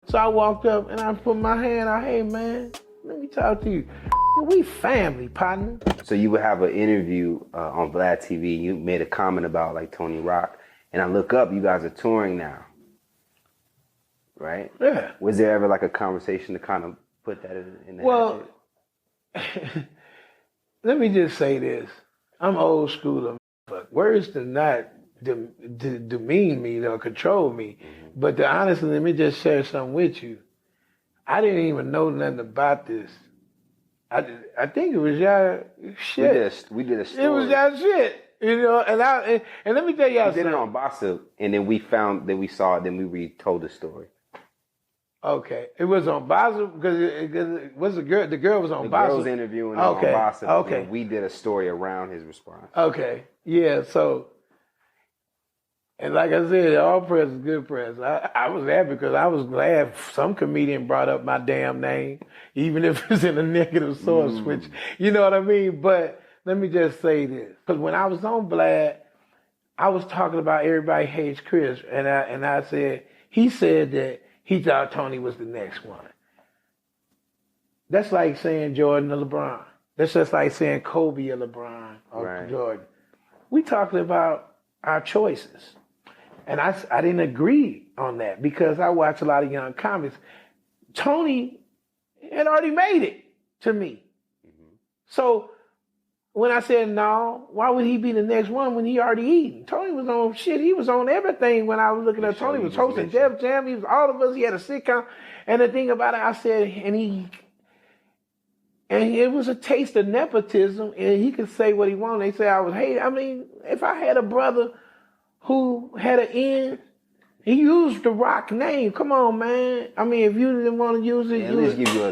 So I walked up and I put my hand out, hey man, let me talk to you. We family, partner. So you would have an interview on Vlad TV. You made a comment about like Tony Rock, and I look up, you guys are touring now, right? Yeah. Was there ever like a conversation to kind of put that in the Well, let me just say this. I'm old school. Words do not demean me or control me. Mm-hmm. But honestly, let me just share something with you. I didn't even know nothing about this. I think it was y'all shit. We did a story. It was y'all shit, you know. And let me tell y'all something. We did it on Bossa, and then we saw it, then we retold the story. Okay, it was on Bossa because it was the girl. The girl was on Bossa. The girl was interviewing him on Bossa. Okay, we did a story around his response. Okay, yeah. So, and like I said, all press is good press. I was happy because I was glad some comedian brought up my damn name, even if it's in a negative source, which, you know what I mean? But let me just say this. Because when I was on Vlad, I was talking about Everybody Hates Chris. And I said, he said that he thought Tony was the next one. That's like saying Jordan or LeBron. That's just like saying Kobe or LeBron or Jordan. We talking about our choices. And I didn't agree on that because I watch a lot of young comics. Tony had already made it to me. Mm-hmm. So when I said, no, why would he be the next one when he already eaten? Tony was on shit. He was on everything when I was looking at Tony. He was hosting Def Jam. He was all of us. He had a sitcom. And the thing about it, I said, and it was a taste of nepotism, and he could say what he wanted. They say I was hated. I mean, if I had a brother who had an end, he used the Rock name. Come on, man. I mean, if you didn't want to use it, at least give you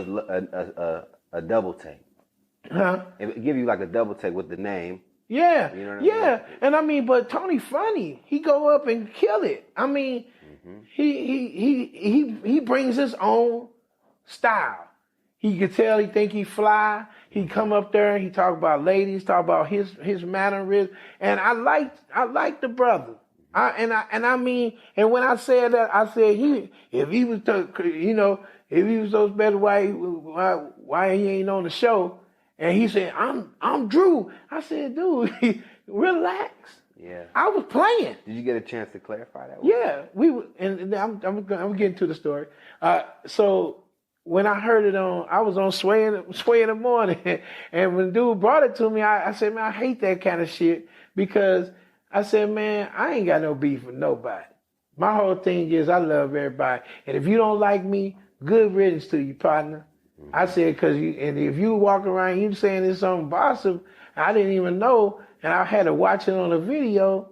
a double take. Huh? It give you like a double take with the name. Yeah, you know what I mean? And I mean, but Tony funny. He go up and kill it. I mean, he brings his own style. He could tell he think he fly. He come up there and he talk about ladies, talk about his mannerisms, and I like the brother. And when I said that, I said if he was so special, why he ain't on the show? And he said, I'm Drew. I said, dude, relax. Yeah. I was playing. Did you get a chance to clarify that? Yeah, we were, and I'm getting to the story. So when I heard it I was on Sway in the morning, and when dude brought it to me, I said, man, I hate that kind of shit because I said, man, I ain't got no beef with nobody. My whole thing is I love everybody, and if you don't like me, good riddance to you, partner. Mm-hmm. I said, and if you walk around, you saying this on Bossa, I didn't even know, and I had to watch it on a video.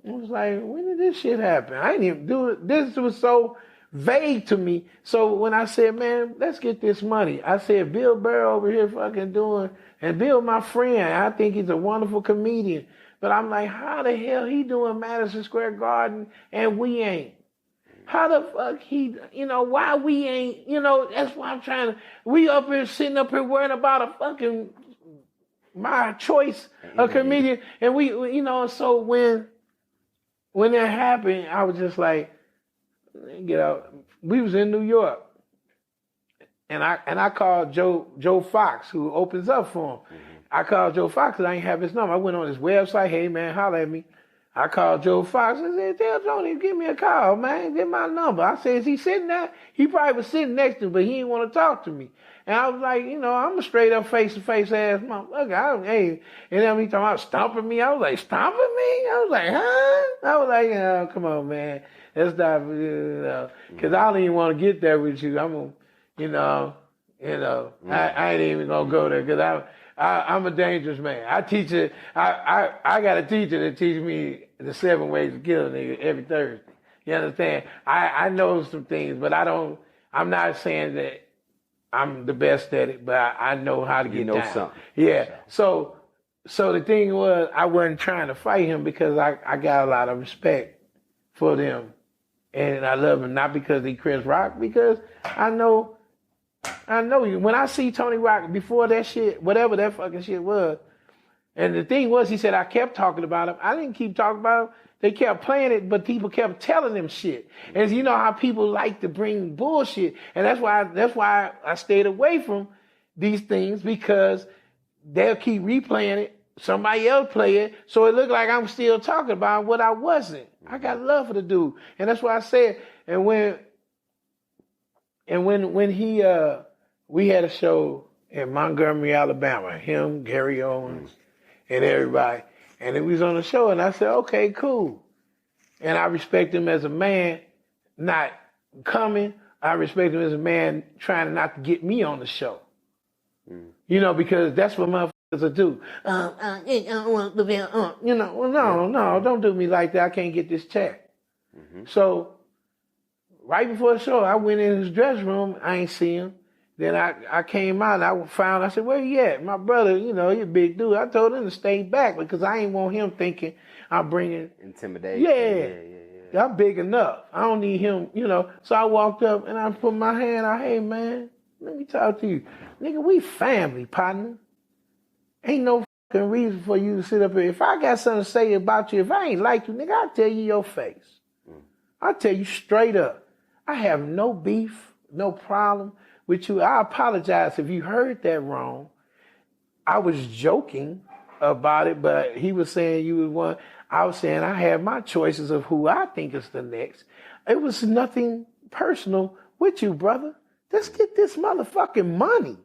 I was like, when did this shit happen? I didn't even do it. This was so vague to me. So when I said, man, let's get this money, I said, Bill Burr over here fucking doing, and Bill, my friend, I think he's a wonderful comedian. But I'm like, how the hell he doing Madison Square Garden and we ain't? How the fuck why we ain't, that's why I'm trying to, we up here sitting up here worrying about a fucking, my choice, a comedian. And we so when that happened, I was just like, get out. We was in New York. And I called Joe Fox, who opens up for him. Mm-hmm. I called Joe Fox because I didn't have his number. I went on his website. Hey, man, holler at me. I called Joe Fox. I said, tell Tony, give me a call, man. Get my number. I said, is he sitting there? He probably was sitting next to me, but he didn't want to talk to me. And I was like, I'm a straight up face-to-face ass motherfucker. And then he talking about stomping me. I was like, stomping me? I was like, huh? I was like, oh, come on, man. Let's not, because I don't even want to get there with you. I'm going I ain't even going to go there because I'm a dangerous man. I teach it. I got a teacher that teaches me the 7 ways to kill a nigga every Thursday. You understand? I know some things, but I'm not saying that I'm the best at it, but I know how to get down. Something. Yeah. So the thing was, I wasn't trying to fight him because I got a lot of respect for them, and I love him not because he Chris Rock, because I know you. When I see Tony Rock before that shit, whatever that fucking shit was, and the thing was, he said I kept talking about him. I didn't keep talking about him. They kept playing it, but people kept telling them shit. And you know how people like to bring bullshit. And that's why I stayed away from these things, because they'll keep replaying it. Somebody else play it. So it looked like I'm still talking about what I wasn't. I got love for the dude. And that's why I said, and when he, we had a show in Montgomery, Alabama, him, Gary Owens, and everybody. And it was on the show, and I said, okay, cool. And I respect him as a man not coming. I respect him as a man trying not to get me on the show. You know, because that's what motherfuckers will do. You know, well, no, don't do me like that. I can't get this check. So right before the show, I went in his dressing room. I ain't see him. Then I came out and I said, where he at? My brother, you know, he a big dude. I told him to stay back because I ain't want him thinking I'm bringing intimidation. Yeah. I'm big enough. I don't need him, you know. So I walked up and I put my hand out. Hey, man, let me talk to you. Nigga, we family, partner. Ain't no fucking reason for you to sit up here. If I got something to say about you, if I ain't like you, nigga, I'll tell you your face. I'll tell you straight up. I have no beef, no problem with you. I apologize if you heard that wrong. I was joking about it, but he was saying you was one. I was saying I have my choices of who I think is the next. It was nothing personal with you, brother. Let's get this motherfucking money.